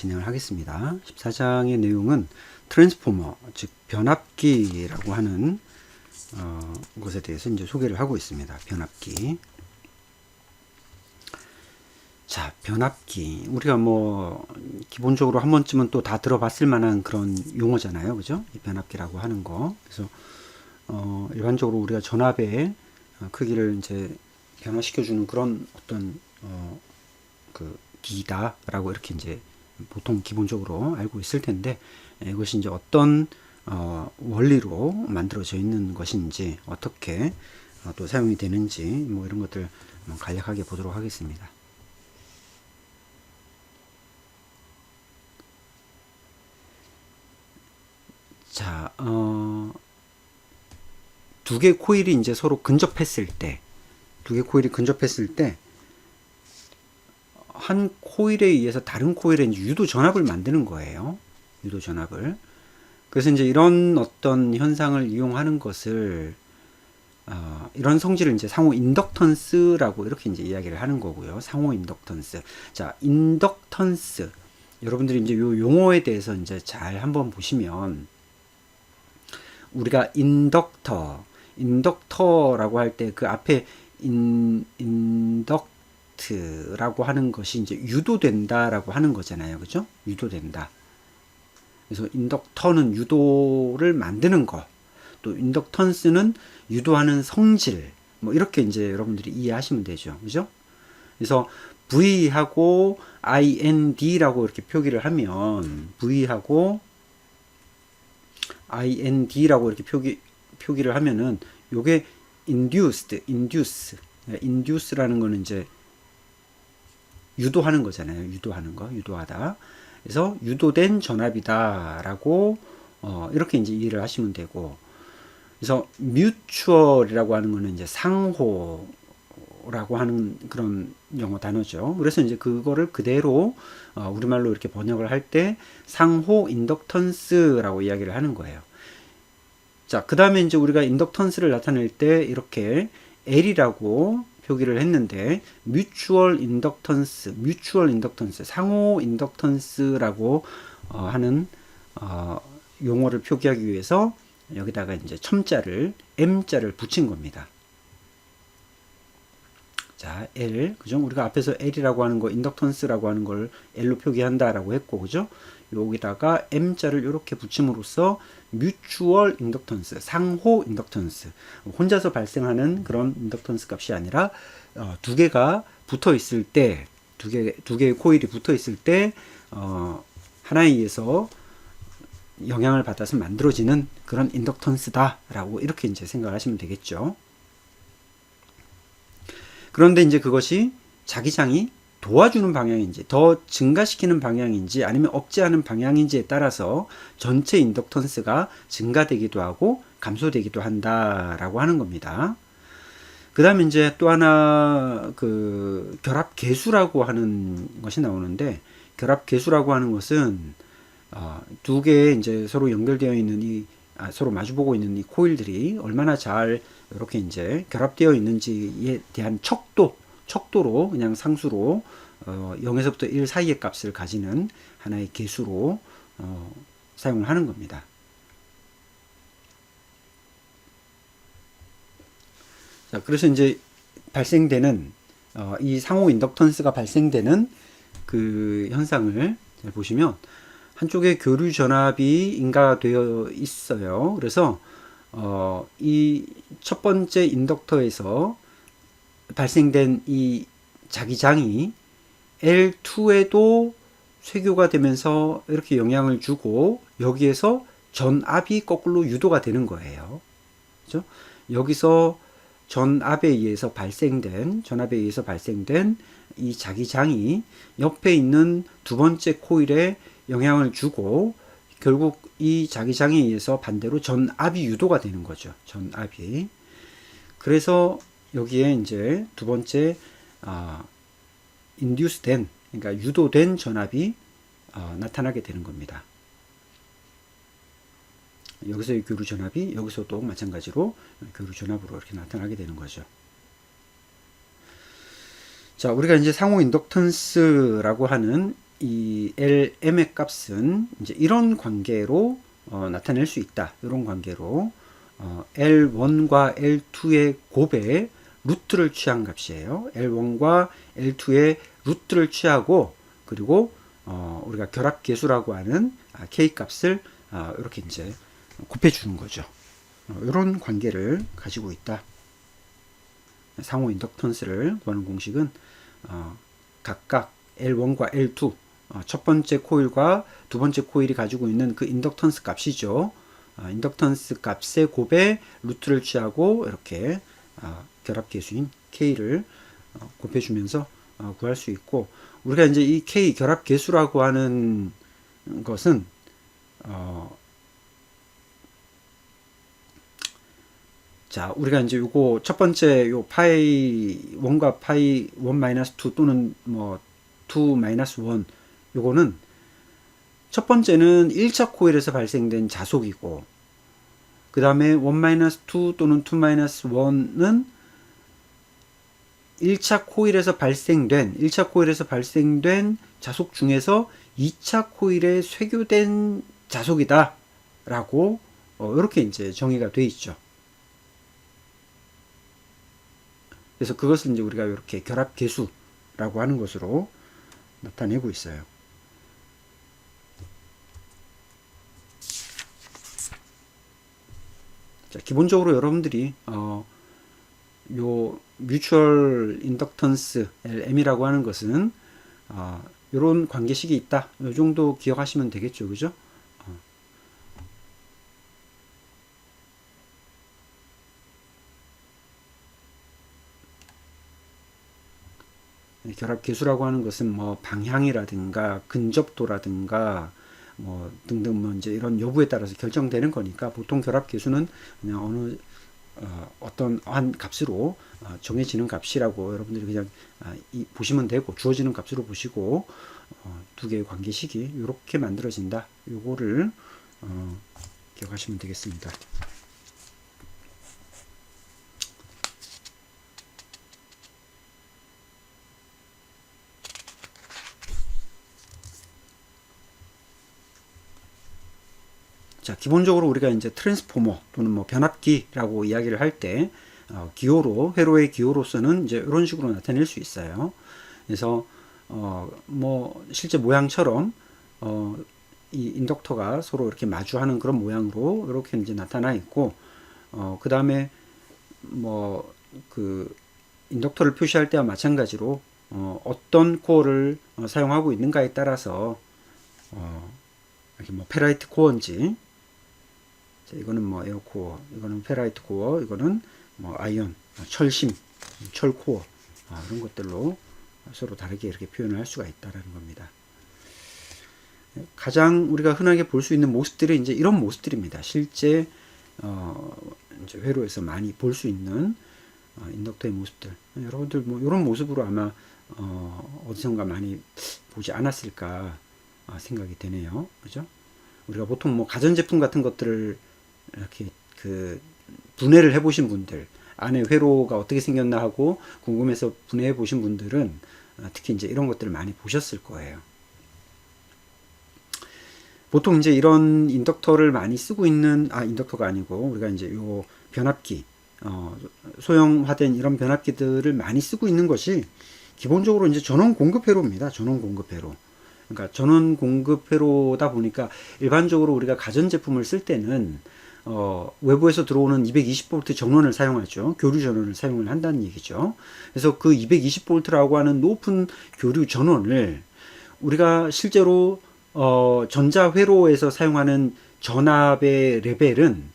진행을 하겠습니다. 14장의 내용은 트랜스포머, 즉 변압기라고 하는 것에 대해서 이제 소개를 하고 있습니다. 변압기. 자, 변압기. 우리가 뭐 기본적으로 한 번쯤은 또 다 들어봤을 만한 그런 용어잖아요, 그죠? 이 변압기라고 하는 거. 그래서 일반적으로 우리가 전압의 크기를 이제 변화시켜주는 그런 어떤 그 기다라고 이렇게 이제 보통 기본적으로 알고 있을 텐데, 이것이 이제 어떤 원리로 만들어져 있는 것인지, 어떻게 또 사용이 되는지, 뭐 이런 것들 간략하게 보도록 하겠습니다. 자, 두 개의 코일이 이제 서로 근접했을 때, 한 코일에 의해서 다른 코일에 이제 유도 전압을 만드는 거예요. 유도 전압을. 그래서 이제 이런 어떤 현상을 이용하는 것을 이런 성질을 이제 상호 인덕턴스라고 이렇게 이제 이야기를 하는 거고요. 상호 인덕턴스. 자, 인덕턴스. 여러분들이 이제 요 용어에 대해서 이제 잘 한번 보시면, 우리가 인덕터라고 할 때 그 앞에 인덕트라고 하는 것이 이제 유도된다라고 하는 거잖아요. 그죠? 유도된다. 그래서 인덕터는 유도를 만드는 거, 또 인덕턴스는 유도하는 성질, 뭐 이렇게 이제 여러분들이 이해하시면 되죠. 그죠? 그래서 V하고 IND라고 이렇게 표기를 하면, V하고 IND라고 이렇게 표기를 하면은, 요게 induce라는 거는 이제 유도하는 거잖아요. 유도하다. 그래서 유도된 전압이다라고 이렇게 이제 이해를 하시면 되고, 그래서 mutual이라고 하는 거는 이제 상호라고 하는 그런 영어 단어죠. 그래서 이제 그거를 그대로 우리말로 이렇게 번역을 할 때 상호 인덕턴스라고 이야기를 하는 거예요. 자, 그 다음에 이제 우리가 인덕턴스를 나타낼 때 이렇게 L이라고 표기를 했는데, mutual inductance, 상호 인덕턴스라고 하는 용어를 표기하기 위해서 여기다가 이제 첨자를, M자를 붙인 겁니다. 자, L, 그죠? 우리가 앞에서 L이라고 하는 거, 인덕턴스라고 하는 걸 L로 표기한다라고 했고, 그죠? 여기다가 M자를 이렇게 붙임으로써 mutual inductance, 상호 인덕턴스, 혼자서 발생하는 그런 인덕턴스 값이 아니라 두 개가 붙어 있을 때, 두 개의 코일이 붙어 있을 때 하나에 의해서 영향을 받아서 만들어지는 그런 인덕턴스다라고 이렇게 이제 생각하시면 되겠죠. 그런데 이제 그것이 자기장이 도와주는 방향인지, 더 증가시키는 방향인지, 아니면 억제하는 방향인지에 따라서 전체 인덕턴스가 증가되기도 하고 감소되기도 한다라고 하는 겁니다. 그 다음에 이제 또 하나 그 결합 계수라고 하는 것이 나오는데, 결합 계수라고 하는 것은 두 개의 이제 서로 연결되어 있는 서로 마주보고 있는 이 코일들이 얼마나 잘 이렇게 이제 결합되어 있는지에 대한 척도로 그냥 상수로 0에서부터 1 사이의 값을 가지는 하나의 계수로 사용을 하는 겁니다. 자, 그래서 이제 발생되는 이 상호 인덕턴스가 발생되는 그 현상을 잘 보시면, 한쪽에 교류 전압이 인가되어 있어요. 그래서 이 첫 번째 인덕터에서 발생된 이 자기장이 L2에도 쇄교가 되면서 이렇게 영향을 주고, 여기에서 전압이 거꾸로 유도가 되는 거예요. 그죠? 여기서 전압에 의해서 발생된 이 자기장이 옆에 있는 두 번째 코일에 영향을 주고, 결국 이 자기장에 의해서 반대로 전압이 유도가 되는 거죠. 전압이. 그래서 여기에 이제 두 번째 인듀스된, 그러니까 유도된 전압이 나타나게 되는 겁니다. 여기서의 교류 전압이 여기서도 마찬가지로 교류 전압으로 이렇게 나타나게 되는 거죠. 자, 우리가 이제 상호 인덕턴스라고 하는 이 LM의 값은 이제 이런 관계로 나타낼 수 있다. 이런 관계로 L1과 L2의 곱의 루트를 취한 값이에요. L1과 L2의 루트를 취하고 그리고 우리가 결합계수라고 하는 K 값을 이렇게 이제 곱해주는 거죠. 이런 관계를 가지고 있다. 상호 인덕턴스를 구하는 공식은 각각 L1과 L2 첫 번째 코일과 두 번째 코일이 가지고 있는 그 인덕턴스 값이죠. 인덕턴스 값의 곱의 루트를 취하고 이렇게 결합계수인 K를 곱해주면서 구할 수 있고, 우리가 이제 이 K 결합계수라고 하는 것은 자, 우리가 이제 요거 첫 번째 요 파이 1과 파이 1-2 또는 뭐 2-1 요거는 첫 번째는 1차 코일에서 발생된 자속이고, 그 다음에 1-2 또는 2-1은 1차 코일에서 발생된 자속 중에서 2차 코일에 쇄교된 자속이다 라고 이렇게 이제 정의가 돼 있죠. 그래서 그것을 이제 우리가 이렇게 결합계수라고 하는 것으로 나타내고 있어요. 자, 기본적으로 여러분들이 요 뮤추얼 인덕턴스 LM이라고 하는 것은 이런 관계식이 있다. 이 정도 기억하시면 되겠죠, 그죠? 결합계수라고 하는 것은 뭐 방향이라든가 근접도라든가 뭐 등등 뭐 이제 이런 여부에 따라서 결정되는 거니까, 보통 결합계수는 그냥 어느 어떤 한 값으로 정해지는 값이라고 여러분들이 그냥 보시면 되고, 주어지는 값으로 보시고 두 개의 관계식이 이렇게 만들어진다. 요거를 기억하시면 되겠습니다. 자, 기본적으로 우리가 이제 트랜스포머 또는 뭐 변압기라고 이야기를 할 때 기호로, 회로의 기호로서는 이제 이런 식으로 나타낼 수 있어요. 그래서 뭐 실제 모양처럼 이 인덕터가 서로 이렇게 마주하는 그런 모양으로 이렇게 이제 나타나 있고, 그 다음에 뭐 그 인덕터를 표시할 때와 마찬가지로 어떤 코어를 사용하고 있는가에 따라서 이렇게 뭐 페라이트 코어인지, 자, 이거는 뭐 에어코어, 이거는 페라이트 코어, 이거는 뭐 아이언, 철심, 철코어, 이런 것들로 서로 다르게 이렇게 표현을 할 수가 있다라는 겁니다. 가장 우리가 흔하게 볼 수 있는 모습들이 이제 이런 모습들입니다. 실제 이제 회로에서 많이 볼 수 있는 인덕터의 모습들. 여러분들 뭐 이런 모습으로 아마 어디선가 많이 보지 않았을까 생각이 되네요. 그죠? 우리가 보통 뭐 가전제품 같은 것들을 이렇게 그 분해를 해보신 분들, 안에 회로가 어떻게 생겼나 하고 궁금해서 분해해 보신 분들은 특히 이제 이런 것들을 많이 보셨을 거예요. 보통 이제 이런 인덕터를 많이 쓰고 있는, 인덕터가 아니고 우리가 이제 요 변압기, 소형화된 이런 변압기들을 많이 쓰고 있는 것이 기본적으로 이제 전원 공급 회로입니다. 전원 공급 회로. 그러니까 전원 공급 회로다 보니까 일반적으로 우리가 가전제품을 쓸 때는 외부에서 들어오는 220V 전원을 사용하죠. 교류 전원을 사용을 한다는 얘기죠. 그래서 그 220V라고 하는 높은 교류 전원을 우리가 실제로 전자회로에서 사용하는 전압의 레벨은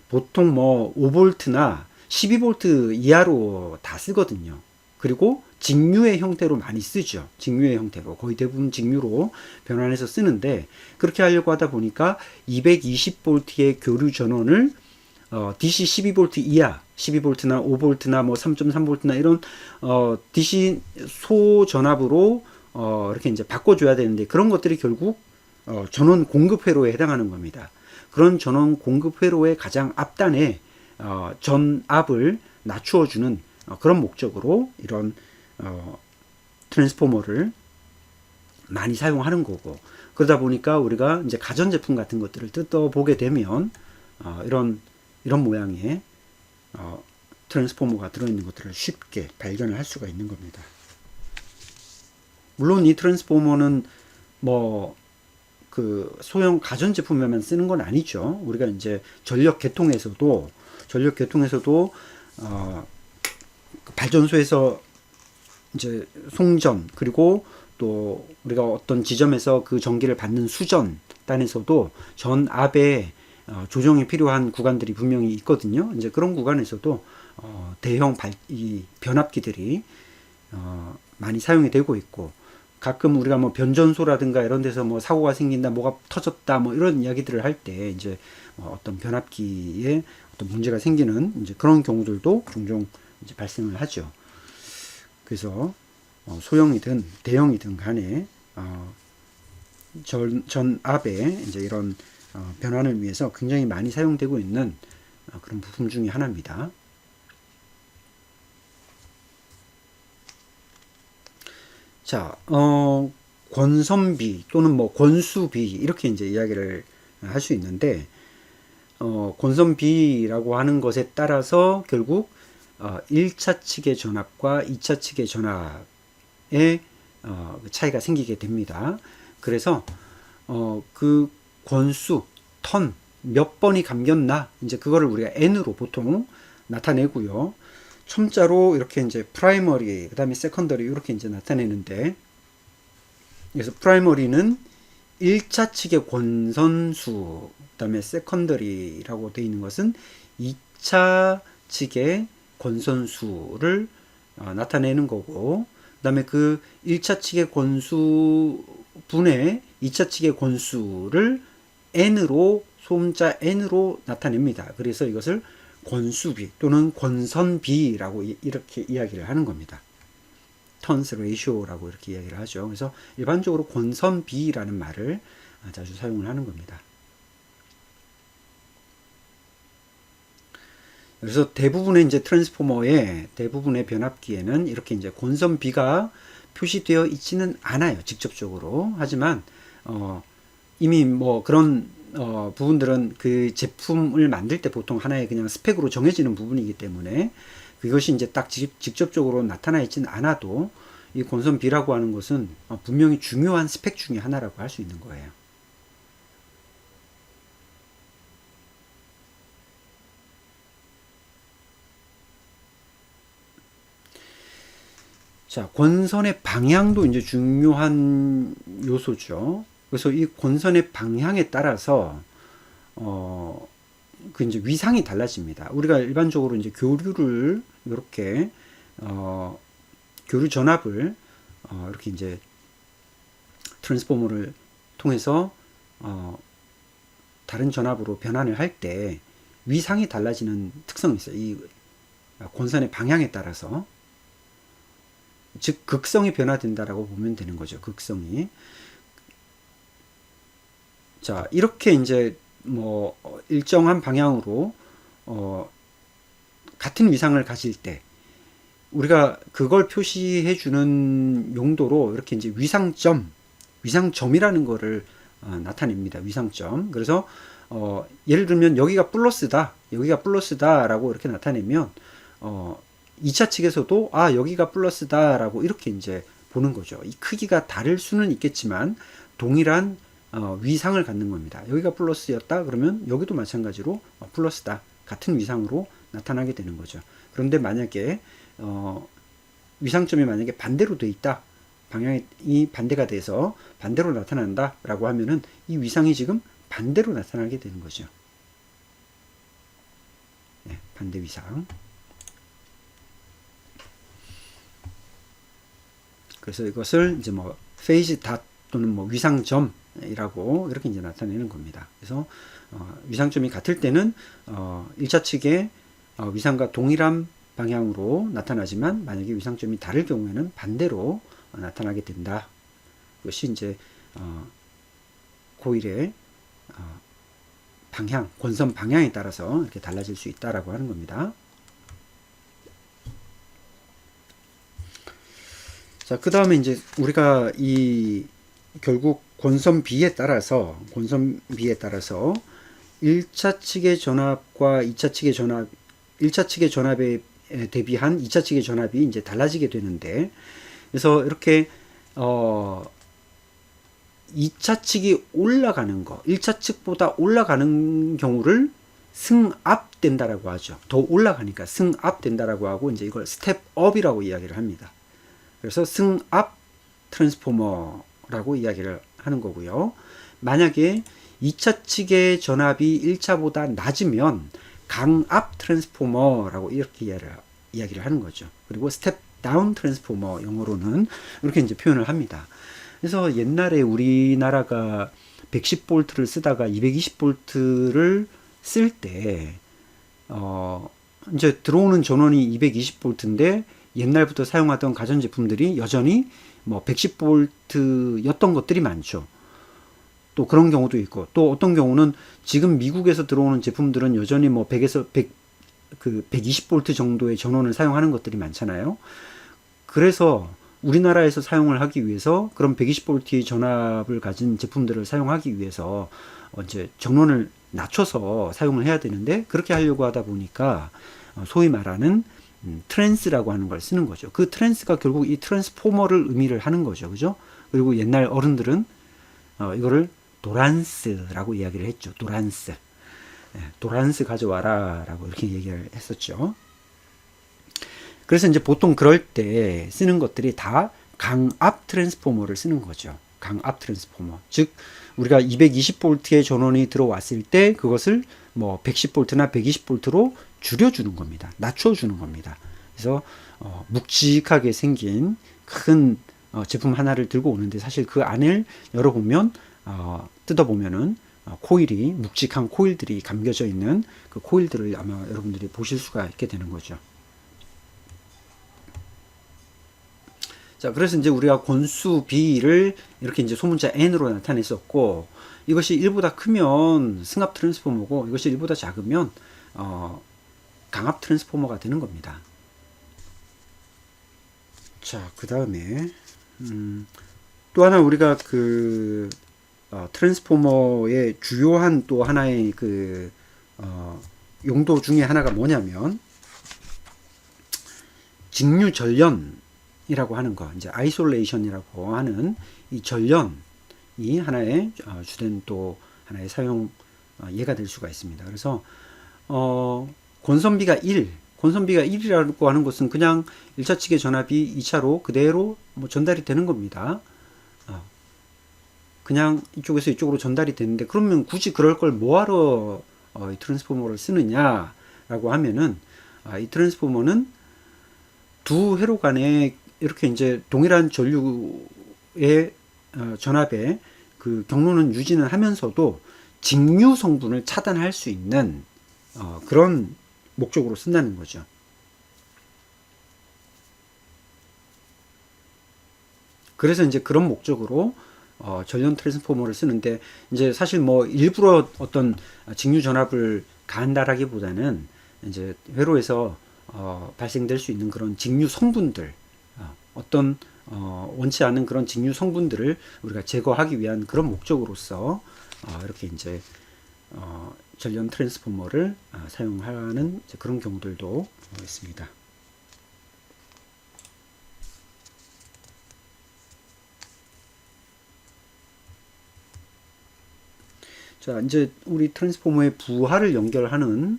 보통 뭐 5V나 12V 이하로 다 쓰거든요. 그리고 직류의 형태로 많이 쓰죠. 직류의 형태로, 거의 대부분 직류로 변환해서 쓰는데, 그렇게 하려고 하다 보니까 220V의 교류 전원을 DC 12V 이하, 12V나 5V나 뭐 3.3V나 이런 DC 소전압으로 이렇게 이제 바꿔줘야 되는데, 그런 것들이 결국 전원 공급 회로에 해당하는 겁니다. 그런 전원 공급 회로의 가장 앞단에 전압을 낮추어주는 그런 목적으로 이런 트랜스포머를 많이 사용하는 거고, 그러다 보니까 우리가 이제 가전제품 같은 것들을 뜯어보게 되면 이런 모양의 트랜스포머가 들어있는 것들을 쉽게 발견을 할 수가 있는 겁니다. 물론 이 트랜스포머는 뭐 그 소형 가전제품에만 쓰는 건 아니죠. 우리가 이제 전력 계통에서도 발전소에서 이제 송전, 그리고 또 우리가 어떤 지점에서 그 전기를 받는 수전단에서도 전압의 조정이 필요한 구간들이 분명히 있거든요. 이제 그런 구간에서도 대형 이 변압기들이 많이 사용이 되고 있고, 가끔 우리가 뭐 변전소라든가 이런 데서 뭐 사고가 생긴다, 뭐가 터졌다, 뭐 이런 이야기들을 할 때 이제 어떤 변압기에 어떤 문제가 생기는 이제 그런 경우들도 종종 이제 발생을 하죠. 그래서 소형이든 대형이든 간에 전압의 이제 이런 변환을 위해서 굉장히 많이 사용되고 있는 그런 부품 중에 하나입니다. 자, 권선비 또는 뭐 권수비 이렇게 이제 이야기를 할 수 있는데, 권선비라고 하는 것에 따라서 결국 1차 측의 전압과 2차 측의 전압의 차이가 생기게 됩니다. 그래서 그 권수, 턴, 몇 번이 감겼나, 이제 그거를 우리가 N으로 보통 나타내고요. 첨자로 이렇게 이제 프라이머리, 그 다음에 세컨더리 이렇게 이제 나타내는데, 그래서 프라이머리는 1차 측의 권선수, 그 다음에 세컨더리라고 되어 있는 것은 2차 측의 권선수를 나타내는 거고, 그 다음에 그 1차 측의 권수 분의 2차 측의 권수를 N으로, 소음자 N으로 나타냅니다. 그래서 이것을 권수비 또는 권선비라고 이렇게 이야기를 하는 겁니다. 턴스 레이쇼라고 이렇게 이야기를 하죠. 그래서 일반적으로 권선비라는 말을 자주 사용을 하는 겁니다. 그래서 대부분의 이제 트랜스포머의 대부분의 변압기에는 이렇게 이제 권선비가 표시되어 있지는 않아요, 직접적으로. 하지만 이미 뭐 그런 부분들은 그 제품을 만들 때 보통 하나의 그냥 스펙으로 정해지는 부분이기 때문에 그것이 이제 딱 직접적으로 나타나 있지는 않아도 이 권선비라고 하는 것은 분명히 중요한 스펙 중에 하나라고 할 수 있는 거예요. 자, 권선의 방향도 이제 중요한 요소죠. 그래서 이 권선의 방향에 따라서 그 이제 위상이 달라집니다. 우리가 일반적으로 이제 교류를 이렇게 교류 전압을 이렇게 이제 트랜스포머를 통해서 다른 전압으로 변환을 할 때 위상이 달라지는 특성이 있어요. 이 권선의 방향에 따라서. 즉 극성이 변화된다라고 보면 되는 거죠. 극성이. 자, 이렇게 이제 뭐 일정한 방향으로 같은 위상을 가질 때 우리가 그걸 표시해 주는 용도로 이렇게 이제 위상점이라는 거를 나타냅니다. 위상점. 그래서 예를 들면 여기가 플러스다라고 이렇게 나타내면 2차 측에서도 여기가 플러스다라고 이렇게 이제 보는 거죠. 이 크기가 다를 수는 있겠지만 동일한 위상을 갖는 겁니다. 여기가 플러스였다 그러면 여기도 마찬가지로 플러스다, 같은 위상으로 나타나게 되는 거죠. 그런데 만약에 위상점이 만약에 반대로 돼 있다, 방향이 반대가 돼서 반대로 나타난다 라고 하면은 이 위상이 지금 반대로 나타나게 되는 거죠. 네, 반대 위상. 그래서 이것을 이제 뭐 페이지 닷 또는 뭐 위상점이라고 이렇게 이제 나타내는 겁니다. 그래서 위상점이 같을 때는 1차 측의 위상과 동일한 방향으로 나타나지만 만약에 위상점이 다를 경우에는 반대로 나타나게 된다. 그것이 이제 코일의 방향, 권선 방향에 따라서 이렇게 달라질 수 있다라고 하는 겁니다. 자, 그 다음에 이제 우리가 이 결국 권선비에 따라서 1차 측의 전압과 2차 측의 전압, 1차 측의 전압에 대비한 2차 측의 전압이 이제 달라지게 되는데, 그래서 이렇게 2차 측이 올라가는 거, 1차 측보다 올라가는 경우를 승압된다라고 하죠. 더 올라가니까 승압된다라고 하고, 이제 이걸 스텝업이라고 이야기를 합니다. 그래서 승압 트랜스포머라고 이야기를 하는 거고요. 만약에 2차 측의 전압이 1차보다 낮으면 강압 트랜스포머라고 이렇게 이야기를 하는 거죠. 그리고 스텝 다운 트랜스포머, 영어로는 이렇게 이제 표현을 합니다. 그래서 옛날에 우리나라가 110V를 쓰다가 220V를 쓸 때, 이제 들어오는 전원이 220V인데 옛날부터 사용하던 가전제품들이 여전히 뭐 110V였던 것들이 많죠. 또 그런 경우도 있고, 또 어떤 경우는 지금 미국에서 들어오는 제품들은 여전히 뭐 100에서 120V 정도의 전원을 사용하는 것들이 많잖아요. 그래서 우리나라에서 사용을 하기 위해서 그런 120V의 전압을 가진 제품들을 사용하기 위해서 이제 전원을 낮춰서 사용을 해야 되는데, 그렇게 하려고 하다 보니까 소위 말하는 트랜스라고 하는 걸 쓰는 거죠. 그 트랜스가 결국 이 트랜스포머를 의미를 하는 거죠. 그죠? 그리고 옛날 어른들은 이거를 도란스라고 이야기를 했죠. 도란스. 도란스 가져와라 라고 이렇게 얘기를 했었죠. 그래서 이제 보통 그럴 때 쓰는 것들이 다 강압 트랜스포머를 쓰는 거죠. 강압 트랜스포머. 즉, 우리가 220V의 전원이 들어왔을 때 그것을 뭐 110V나 120V로 줄여주는 겁니다. 낮춰주는 겁니다. 그래서 묵직하게 생긴 큰 제품 하나를 들고 오는데, 사실 그 안을 열어보면 뜯어보면은 코일이, 묵직한 코일들이 감겨져 있는 그 코일들을 아마 여러분들이 보실 수가 있게 되는 거죠. 자, 그래서 이제 우리가 권수 B를 이렇게 이제 소문자 N으로 나타냈었고, 이것이 1보다 크면 승합 트랜스포머고, 이것이 1보다 작으면 강압 트랜스포머가 되는 겁니다. 자, 그 다음에 또 하나 우리가 트랜스포머의 주요한 또 하나의 용도 중에 하나가 뭐냐면 직류 전련이라고 하는 거, 이제 아이솔레이션이라고 하는 이 전련이 하나의 주된 또 하나의 사용 예가 될 수가 있습니다. 그래서 권선비가 1이라고 하는 것은 그냥 1차 측의 전압이 2차로 그대로 뭐 전달이 되는 겁니다. 그냥 이쪽에서 이쪽으로 전달이 되는데, 그러면 굳이 그럴 걸 뭐하러 이 트랜스포머를 쓰느냐라고 하면은, 이 트랜스포머는 두 회로 간에 이렇게 이제 동일한 전류의 전압의 그 경로는 유지는 하면서도 직류 성분을 차단할 수 있는 그런 목적으로 쓴다는 거죠. 그래서 이제 그런 목적으로 전련 트랜스포머를 쓰는데, 이제 사실 뭐 일부러 어떤 직류 전압을 가한다라기보다는 이제 회로에서 발생될 수 있는 그런 직류 성분들, 어떤 원치 않은 그런 직류 성분들을 우리가 제거하기 위한 그런 목적으로서 이렇게 이제 전련 트랜스포머를 사용하는 그런 경우들도 있습니다. 자, 이제 우리 트랜스포머의 부하를 연결하는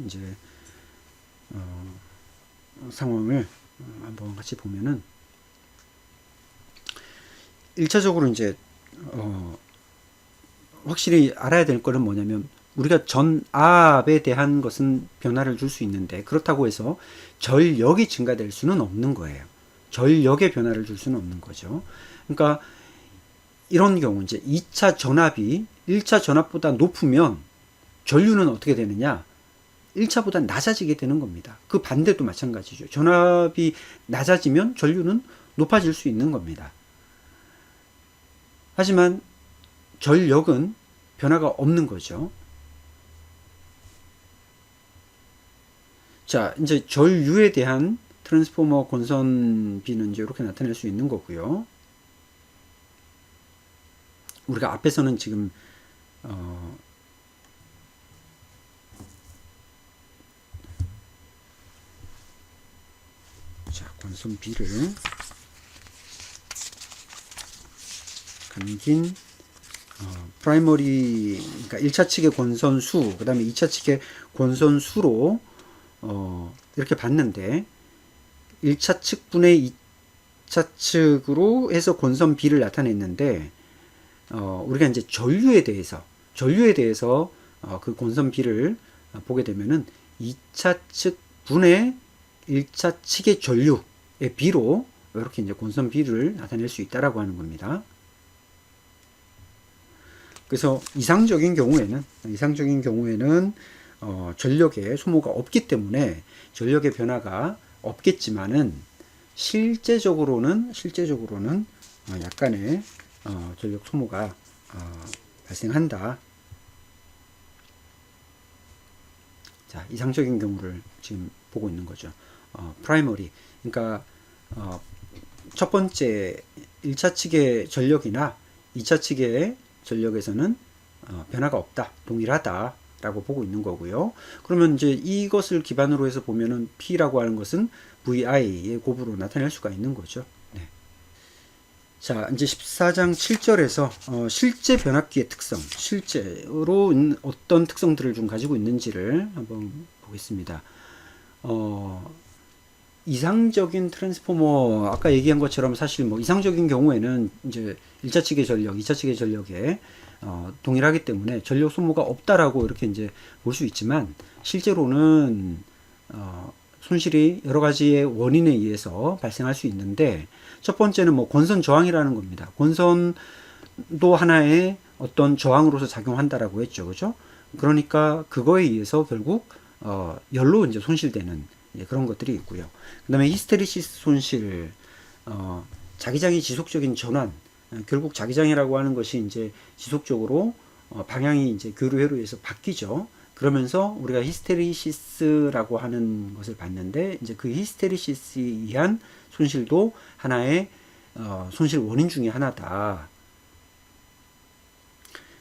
이제 상황을 한번 같이 보면은, 1차적으로 이제 확실히 알아야 될 거는 뭐냐면, 우리가 전압에 대한 것은 변화를 줄 수 있는데, 그렇다고 해서 전력이 증가될 수는 없는 거예요. 전력의 변화를 줄 수는 없는 거죠. 그러니까 이런 경우 이제 2차 전압이 1차 전압보다 높으면 전류는 어떻게 되느냐? 1차보다 낮아지게 되는 겁니다. 그 반대도 마찬가지죠. 전압이 낮아지면 전류는 높아질 수 있는 겁니다. 하지만 전력은 변화가 없는 거죠. 자, 이제 전류에 대한 트랜스포머 권선비는 이제 이렇게 나타낼 수 있는 거고요. 우리가 앞에서는 지금 자, 권선비를 감긴 프라이머리, 그러니까 1차 측의 권선수, 그 다음에 2차 측의 권선수로 이렇게 봤는데 1차 측분의 2차 측으로 해서 권선 B를 나타냈는데 우리가 이제 전류에 대해서 그 권선 B를 보게 되면은 2차 측분의 1차 측의 전류의 B로 이렇게 이제 권선 B를 나타낼 수 있다라고 하는 겁니다. 그래서 이상적인 경우에는 전력의 소모가 없기 때문에 전력의 변화가 없겠지만은 실제적으로는 약간의 전력 소모가 발생한다. 자, 이상적인 경우를 지금 보고 있는 거죠. 프라이머리, 그러니까 첫 번째 1차 측의 전력이나 2차 측의 전력에서는 변화가 없다, 동일하다 라고 보고 있는 거고요. 그러면 이제 이것을 기반으로 해서 보면은 P라고 하는 것은 VI의 곱으로 나타낼 수가 있는 거죠. 네. 자, 이제 14장 7절에서 실제 변압기의 특성, 실제로 어떤 특성들을 좀 가지고 있는지를 한번 보겠습니다. 이상적인 트랜스포머, 아까 얘기한 것처럼 사실 뭐 이상적인 경우에는 이제 1차 측의 전력, 2차 측의 전력에 동일하기 때문에 전력 소모가 없다라고 이렇게 이제 볼 수 있지만 실제로는 손실이 여러 가지의 원인에 의해서 발생할 수 있는데 첫 번째는 뭐 권선 저항이라는 겁니다. 권선도 하나의 어떤 저항으로서 작용한다라고 했죠, 그죠? 그러니까 그거에 의해서 결국 열로 이제 손실되는 그런 것들이 있고요. 그 다음에 히스테리시스 손실, 자기장의 지속적인 전환, 결국 자기장이라고 하는 것이 이제 지속적으로 방향이 이제 교류회로 의해서 바뀌죠. 그러면서 우리가 히스테리시스라고 하는 것을 봤는데 이제 그 히스테리시스에 의한 손실도 하나의 손실 원인 중에 하나다.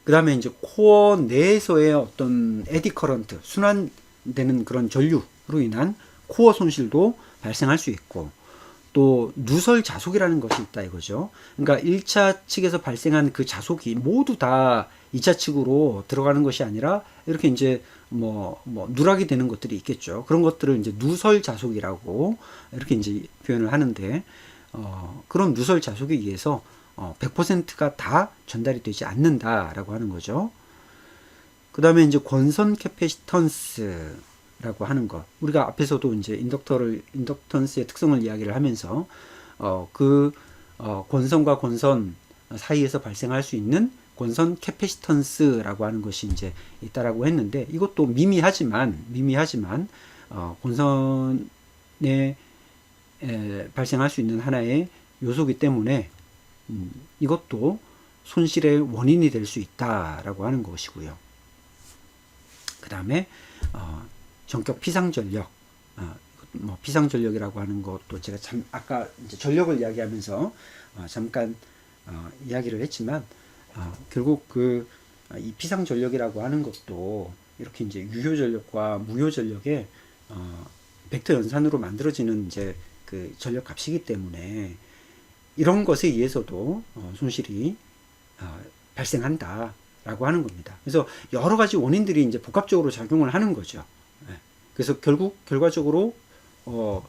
그 다음에 이제 코어 내에서의 어떤 에디 커런트, 순환되는 그런 전류로 인한 코어 손실도 발생할 수 있고 또 누설 자속이라는 것이 있다 이거죠. 그러니까 1차 측에서 발생한 그 자속이 모두 다 2차 측으로 들어가는 것이 아니라 이렇게 이제 뭐 누락이 되는 것들이 있겠죠. 그런 것들을 이제 누설 자속이라고 이렇게 이제 표현을 하는데 그런 누설 자속에 의해서 100%가 다 전달이 되지 않는다라고 하는 거죠. 그 다음에 이제 권선 캐패시턴스 라고 하는 것. 우리가 앞에서도 이제 인덕턴스의 특성을 이야기를 하면서, 권선과 권선 사이에서 발생할 수 있는 권선 캐패시턴스라고 하는 것이 이제 있다라고 했는데, 이것도 미미하지만, 권선에 발생할 수 있는 하나의 요소이기 때문에, 이것도 손실의 원인이 될 수 있다라고 하는 것이고요. 그 다음에, 전격 피상전력, 뭐 피상전력이라고 하는 것도 제가 아까 이제 전력을 이야기하면서 잠깐 이야기를 했지만 결국 이 피상전력이라고 하는 것도 이렇게 이제 유효전력과 무효전력의 벡터 연산으로 만들어지는 이제 그 전력 값이기 때문에 이런 것에 의해서도 손실이 발생한다라고 하는 겁니다. 그래서 여러 가지 원인들이 이제 복합적으로 작용을 하는 거죠. 그래서 결과적으로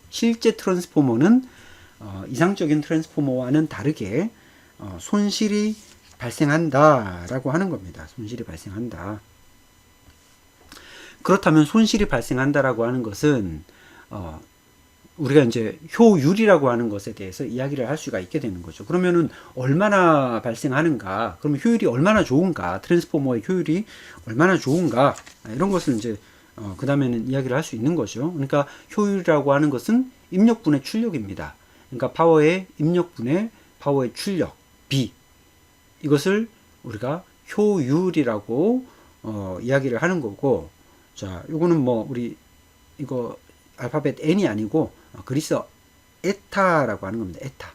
실제 트랜스포머는 이상적인 트랜스포머와는 다르게 손실이 발생한다라고 하는 겁니다. 손실이 발생한다. 그렇다면 손실이 발생한다라고 하는 것은 우리가 이제 효율이라고 하는 것에 대해서 이야기를 할 수가 있게 되는 거죠. 그러면은 얼마나 발생하는가? 그러면 효율이 얼마나 좋은가? 트랜스포머의 효율이 얼마나 좋은가? 이런 것을 이제 그 다음에는 이야기를 할 수 있는 거죠. 그러니까 효율이라고 하는 것은 입력분의 출력입니다. 그러니까 파워의 입력분의 파워의 출력, B. 이것을 우리가 효율이라고 이야기를 하는 거고, 자, 요거는 뭐 우리 이거 알파벳 N이 아니고 그리스어 에타라고 하는 겁니다. 에타.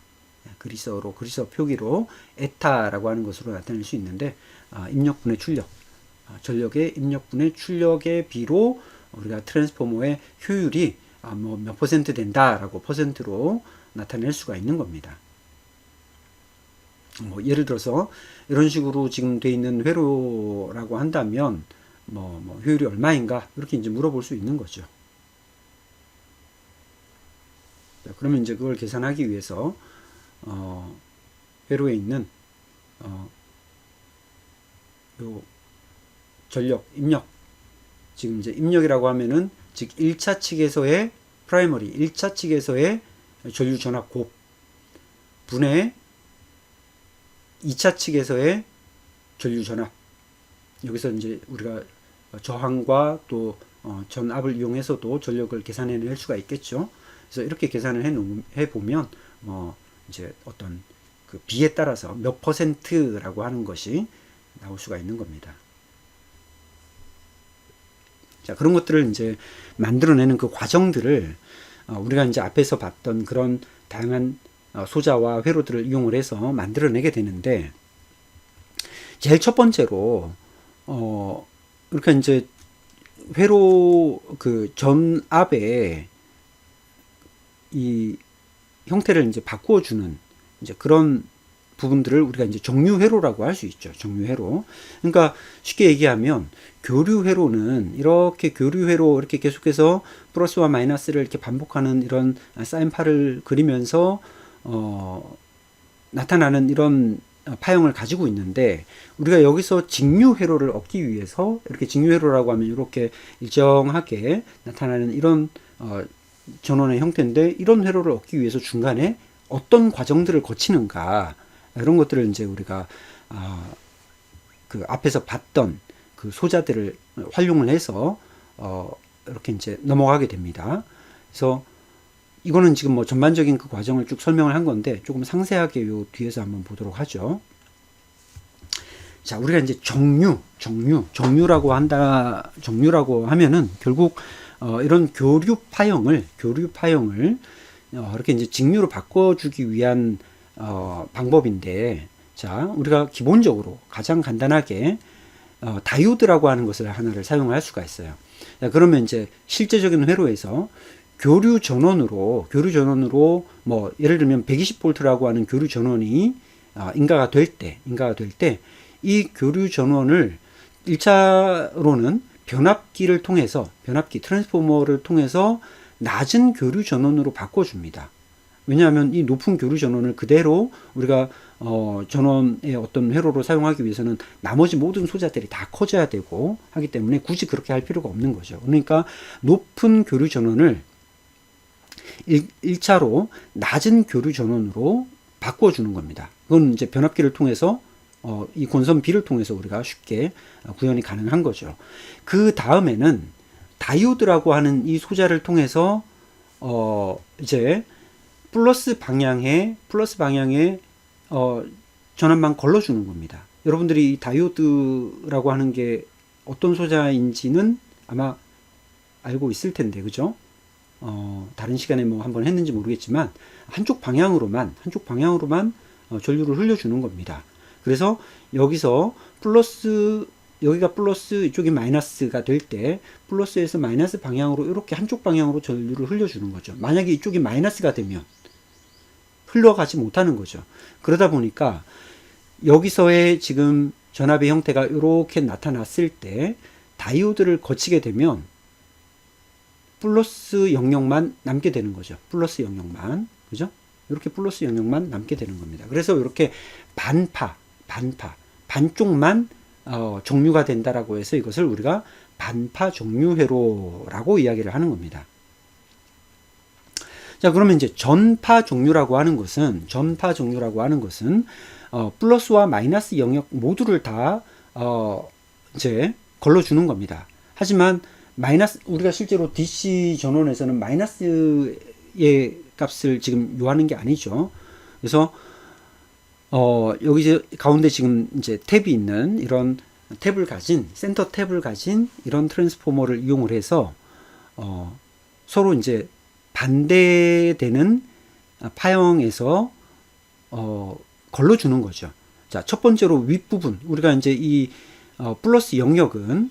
그리스어 표기로 에타라고 하는 것으로 나타낼 수 있는데 입력분의 출력, 전력의 입력분의 출력의 비로 우리가 트랜스포머의 효율이 뭐 몇 퍼센트 된다라고 퍼센트로 나타낼 수가 있는 겁니다. 뭐 예를 들어서 이런 식으로 지금 돼 있는 회로라고 한다면 뭐 효율이 얼마인가 이렇게 이제 물어볼 수 있는 거죠. 자, 그러면 이제 그걸 계산하기 위해서 회로에 있는 요 전력 입력, 지금 이제 입력이라고 하면은 즉 1차 측에서의 프라이머리 1차 측에서의 전류 전압 곱 분의 2차 측에서의 전류 전압, 여기서 이제 우리가 저항과 또 전압을 이용해서도 전력을 계산해낼 수가 있겠죠. 그래서 이렇게 계산을 해 보면 이제 어떤 그 비에 따라서 몇 퍼센트라고 하는 것이 나올 수가 있는 겁니다. 자, 그런 것들을 이제 만들어내는 그 과정들을 우리가 이제 앞에서 봤던 그런 다양한 소자와 회로들을 이용을 해서 만들어내게 되는데, 제일 첫 번째로 그러니까 이제 회로 그 전압의 이 형태를 이제 바꾸어주는 이제 그런 부분들을 우리가 이제 정류회로라고 할 수 있죠. 정류회로. 그러니까 쉽게 얘기하면 교류회로는 이렇게 교류회로 이렇게 계속해서 플러스와 마이너스를 이렇게 반복하는 이런 사인파를 그리면서 나타나는 이런 파형을 가지고 있는데, 우리가 여기서 직류회로를 얻기 위해서 이렇게 직류회로라고 하면 이렇게 일정하게 나타나는 이런 전원의 형태인데, 이런 회로를 얻기 위해서 중간에 어떤 과정들을 거치는가, 이런 것들을 이제 우리가 그 앞에서 봤던 그 소자들을 활용을 해서 이렇게 이제 넘어가게 됩니다. 그래서 이거는 지금 뭐 전반적인 그 과정을 쭉 설명을 한 건데, 조금 상세하게 요 뒤에서 한번 보도록 하죠. 자, 우리가 이제 정류라고 하면은 결국 이런 교류 파형을 이렇게 이제 직류로 바꿔주기 위한 방법인데, 자, 우리가 기본적으로 가장 간단하게 다이오드라고 하는 것을 하나를 사용할 수가 있어요. 자, 그러면 이제 실제적인 회로에서 교류 전원으로 뭐 예를 들면 120V라고 하는 교류 전원이 인가가 될 때 이 교류 전원을 1차로는 변압기를 통해서 트랜스포머를 통해서 낮은 교류 전원으로 바꿔줍니다. 왜냐하면 이 높은 교류 전원을 그대로 우리가 전원의 어떤 회로로 사용하기 위해서는 나머지 모든 소자들이 다 커져야 되고 하기 때문에 굳이 그렇게 할 필요가 없는 거죠. 그러니까 높은 교류 전원을 1차로 낮은 교류 전원으로 바꿔주는 겁니다. 그건 이제 변압기를 통해서 이 권선 B를 통해서 우리가 쉽게 구현이 가능한 거죠. 그 다음에는 다이오드라고 하는 이 소자를 통해서 이제 플러스 방향에 전압만 걸러주는 겁니다. 여러분들이 이 다이오드라고 하는 게 어떤 소자인지는 아마 알고 있을 텐데, 그죠? 다른 시간에 뭐 한번 했는지 모르겠지만 한쪽 방향으로만 전류를 흘려주는 겁니다. 그래서 여기서 여기가 플러스, 이쪽이 마이너스가 될 때 플러스에서 마이너스 방향으로 이렇게 한쪽 방향으로 전류를 흘려주는 거죠. 만약에 이쪽이 마이너스가 되면 흘러가지 못하는 거죠. 그러다 보니까 여기서의 지금 전압의 형태가 이렇게 나타났을 때 다이오드를 거치게 되면 플러스 영역만 남게 되는 거죠. 플러스 영역만. 그죠? 이렇게 플러스 영역만 남게 되는 겁니다. 그래서 이렇게 반쪽만 정류가 된다라고 해서 이것을 우리가 반파 정류회로라고 이야기를 하는 겁니다. 자, 그러면 이제 전파 정류라고 하는 것은 플러스와 마이너스 영역 모두를 다 이제 걸러주는 겁니다. 하지만 우리가 실제로 DC 전원에서는 마이너스의 값을 지금 요하는 게 아니죠. 그래서 여기 가운데 지금 이제 탭이 있는 이런 센터 탭을 가진 이런 트랜스포머를 이용을 해서 서로 이제 반대되는 파형에서 걸러주는 거죠. 자, 첫 번째로 윗부분 우리가 이제 이 플러스 영역은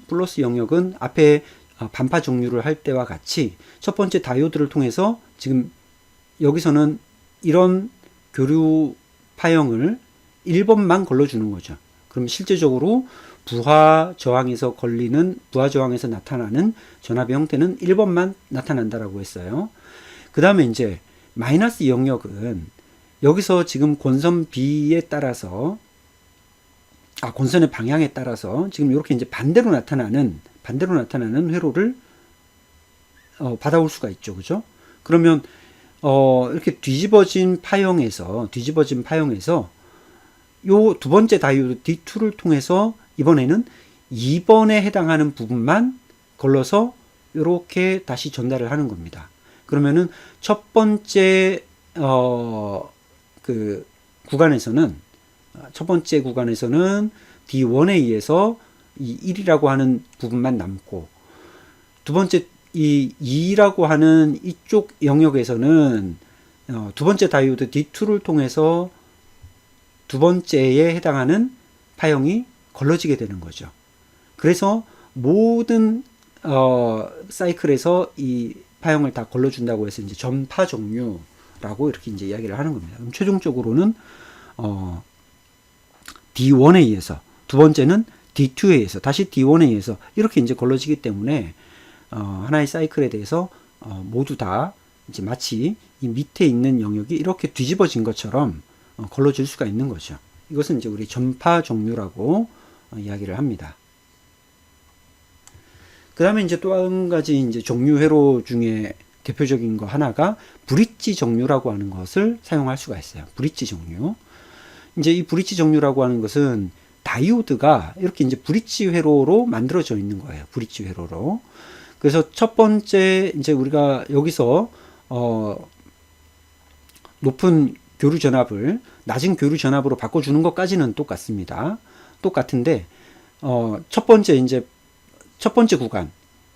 앞에 반파 종류를 할 때와 같이 첫 번째 다이오드를 통해서 지금 여기서는 이런 교류 파형을 1번만 걸러주는 거죠. 그럼 실제적으로 부하 저항에서 나타나는 전압의 형태는 1번만 나타난다라고 했어요. 그 다음에 이제 마이너스 영역은 여기서 지금 권선 B에 따라서 권선의 방향에 따라서 지금 이렇게 이제 반대로 나타나는 회로를 받아올 수가 있죠. 그죠? 그러면 이렇게 뒤집어진 파형에서 요 두 번째 다이오드 D2를 통해서 이번에는 2번에 해당하는 부분만 걸러서 이렇게 다시 전달을 하는 겁니다. 그러면은 첫 번째 그 구간에서는 D1에 의해서 이 1이라고 하는 부분만 남고, 두 번째 이 2라고 하는 이쪽 영역에서는 두 번째 다이오드 D2를 통해서 두 번째에 해당하는 파형이 걸러지게 되는 거죠. 그래서 모든 사이클에서 이 파형을 다 걸러준다고 해서 이제 전파 종류라고 이렇게 이제 이야기를 하는 겁니다. 그럼 최종적으로는 D1에 의해서, 두 번째는 D2에 의해서, 다시 D1에 의해서 이렇게 이제 걸러지기 때문에 하나의 사이클에 대해서 모두 다 이제 마치 이 밑에 있는 영역이 이렇게 뒤집어진 것처럼 걸러질 수가 있는 거죠. 이것은 이제 우리 전파 종류라고 이야기를 합니다. 그 다음에 이제 또 한 가지 이제 종류 회로 중에 대표적인 거 하나가 브릿지 종류라고 하는 것을 사용할 수가 있어요. 브릿지 종류. 이제 이 브릿지 종류라고 하는 것은 다이오드가 이렇게 이제 브릿지 회로로 만들어져 있는 거예요. 브릿지 회로로. 그래서 첫 번째 이제 우리가 여기서 높은 교류 전압을 낮은 교류 전압으로 바꿔주는 것까지는 똑같습니다. 똑같은데 첫 번째 구간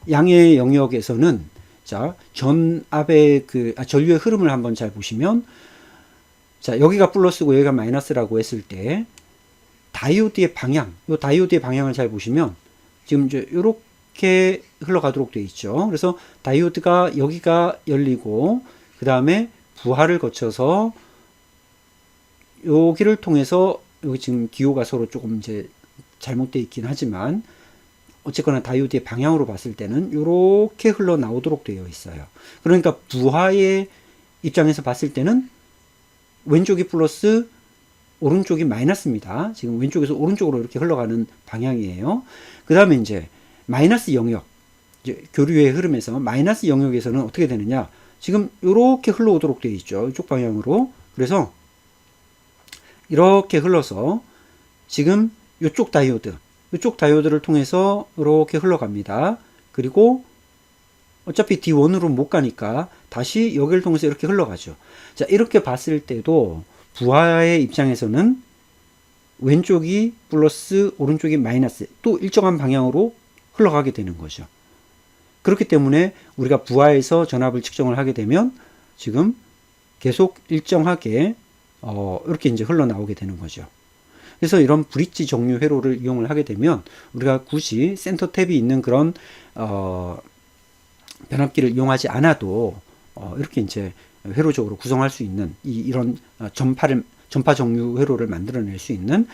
양의 영역에서는 자 전압의 전류의 흐름을 한번 잘 보시면, 자 여기가 플러스고 여기가 마이너스라고 했을 때 다이오드의 방향을 잘 보시면 지금 이제 이렇게 흘러가도록 되어 있죠. 그래서 다이오드가 여기가 열리고 그 다음에 부하를 거쳐서 여기를 통해서, 여기 지금 기호가 서로 조금 이제 잘못되어 있긴 하지만 어쨌거나 다이오드의 방향으로 봤을 때는 이렇게 흘러나오도록 되어 있어요. 그러니까 부하의 입장에서 봤을 때는 왼쪽이 플러스 오른쪽이 마이너스입니다. 지금 왼쪽에서 오른쪽으로 이렇게 흘러가는 방향이에요. 그 다음에 이제 마이너스 영역, 이제 교류의 흐름에서 마이너스 영역에서는 어떻게 되느냐, 지금 이렇게 흘러오도록 되어 있죠. 이쪽 방향으로. 그래서 이렇게 흘러서 지금 이쪽 다이오드를 통해서 이렇게 흘러갑니다. 그리고 어차피 D1으로 못 가니까 다시 여기를 통해서 이렇게 흘러가죠. 자, 이렇게 봤을 때도 부하의 입장에서는 왼쪽이 플러스 오른쪽이 마이너스 또 일정한 방향으로 흘러가게 되는 거죠. 그렇기 때문에 우리가 부하에서 전압을 측정을 하게 되면 지금 계속 일정하게 이렇게 이제 흘러나오게 되는 거죠. 그래서 이런 브릿지 종류 회로를 이용을 하게 되면 우리가 굳이 센터 탭이 있는 그런 변압기를 이용하지 않아도 이렇게 이제 회로적으로 구성할 수 있는 이런 전파 종류 회로를 만들어낼 수 있는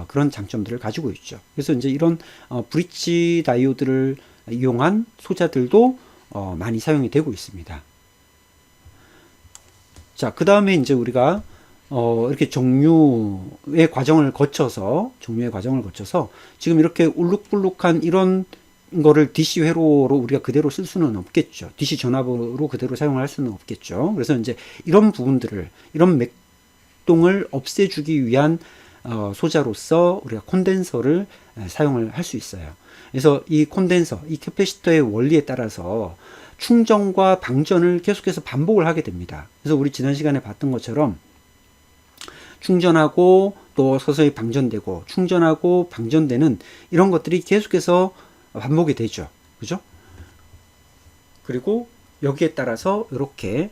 그런 장점들을 가지고 있죠. 그래서 이제 이런 브릿지 다이오드를 이용한 소자들도 많이 사용이 되고 있습니다. 자, 그 다음에 이제 우리가 이렇게 종류의 과정을 거쳐서 지금 이렇게 울룩불룩한 이런 거를 DC 회로로 우리가 그대로 쓸 수는 없겠죠. DC 전압으로 그대로 사용할 수는 없겠죠. 그래서 이제 이런 부분들을, 이런 맥동을 없애주기 위한 소자로서 우리가 콘덴서를 사용을 할 수 있어요. 그래서 이 콘덴서, 이 캐패시터의 원리에 따라서 충전과 방전을 계속해서 반복을 하게 됩니다. 그래서 우리 지난 시간에 봤던 것처럼 충전하고 또 서서히 방전되고 충전하고 방전되는 이런 것들이 계속해서 반복이 되죠. 그죠? 그리고 여기에 따라서 이렇게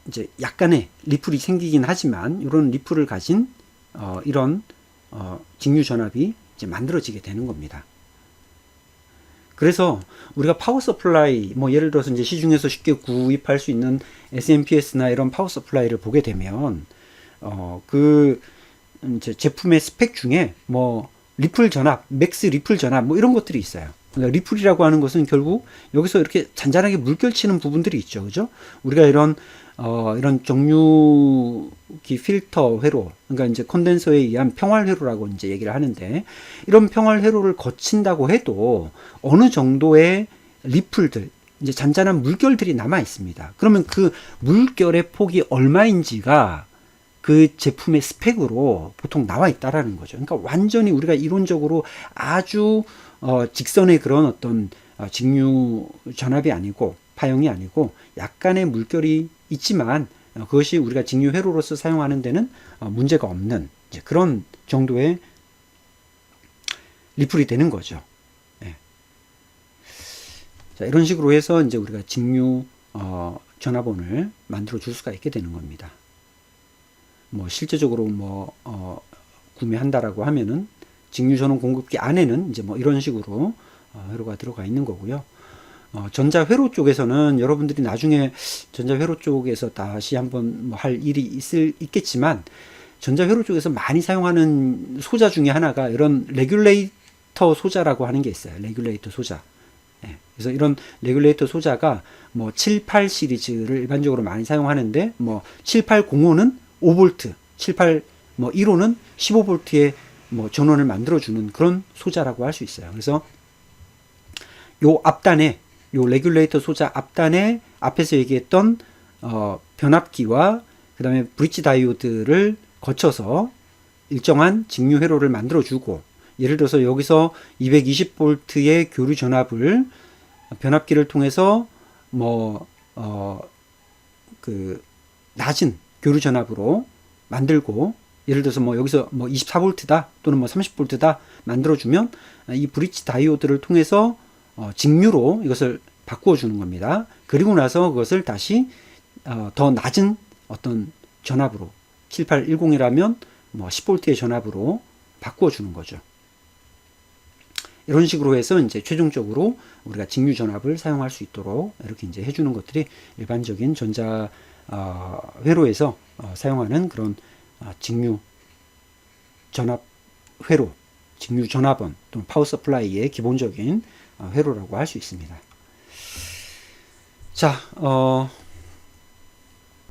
이제 약간의 리플이 생기긴 하지만 이런 리플을 가진 이런 직류 전압이 이제 만들어지게 되는 겁니다. 그래서 우리가 파워 서플라이, 뭐 예를 들어서 이제 시중에서 쉽게 구입할 수 있는 SMPS나 이런 파워 서플라이를 보게 되면 그 이제 제품의 스펙 중에 뭐 리플 전압, 맥스 리플 전압 뭐 이런 것들이 있어요. 그러니까 리플이라고 하는 것은 결국 여기서 이렇게 잔잔하게 물결치는 부분들이 있죠, 그죠? 우리가 이런 정유기 필터 회로, 그러니까 이제 콘덴서에 의한 평활 회로라고 이제 얘기를 하는데, 이런 평활 회로를 거친다고 해도 어느 정도의 리플들, 이제 잔잔한 물결들이 남아 있습니다. 그러면 그 물결의 폭이 얼마인지가 그 제품의 스펙으로 보통 나와 있다라는 거죠. 그러니까 완전히 우리가 이론적으로 아주 직선의 그런 어떤 직류 전압이 아니고 파형이 아니고 약간의 물결이 있지만 그것이 우리가 직류 회로로서 사용하는 데는 문제가 없는 그런 정도의 리플이 되는 거죠. 네. 자, 이런 식으로 해서 이제 우리가 직류 전압원을 만들어 줄 수가 있게 되는 겁니다. 뭐 실제적으로 뭐 구매한다라고 하면은 직류 전원 공급기 안에는 이제 뭐 이런 식으로 회로가 들어가 있는 거고요. 전자회로 쪽에서는 여러분들이 나중에 전자회로 쪽에서 다시 한번 뭐 할 일이 있겠지만, 전자회로 쪽에서 많이 사용하는 소자 중에 하나가 이런 레귤레이터 소자라고 하는 게 있어요. 레귤레이터 소자. 예, 그래서 이런 레귤레이터 소자가 뭐 78 시리즈를 일반적으로 많이 사용하는데, 뭐 7805는 5V, 78 뭐 1호는 15V의 뭐 전원을 만들어주는 그런 소자라고 할 수 있어요. 그래서 요 앞단에, 요 레귤레이터 소자 앞단에 앞에서 얘기했던 변압기와 그 다음에 브릿지 다이오드를 거쳐서 일정한 직류 회로를 만들어주고, 예를 들어서 여기서 220V의 교류 전압을 변압기를 통해서 그 낮은 교류 전압으로 만들고, 예를 들어서 뭐 여기서 뭐 24V다 또는 뭐 30V다 만들어주면 이 브릿지 다이오드를 통해서 직류로 이것을 바꾸어 주는 겁니다. 그리고 나서 그것을 다시 더 낮은 어떤 전압으로 7810이라면 뭐 10V의 전압으로 바꾸어 주는 거죠. 이런 식으로 해서 이제 최종적으로 우리가 직류 전압을 사용할 수 있도록 이렇게 이제 해주는 것들이 일반적인 전자 회로에서 사용하는 그런 직류 전압 회로, 직류 전압원 또는 파워 서플라이의 기본적인 회로라고 할 수 있습니다. 자,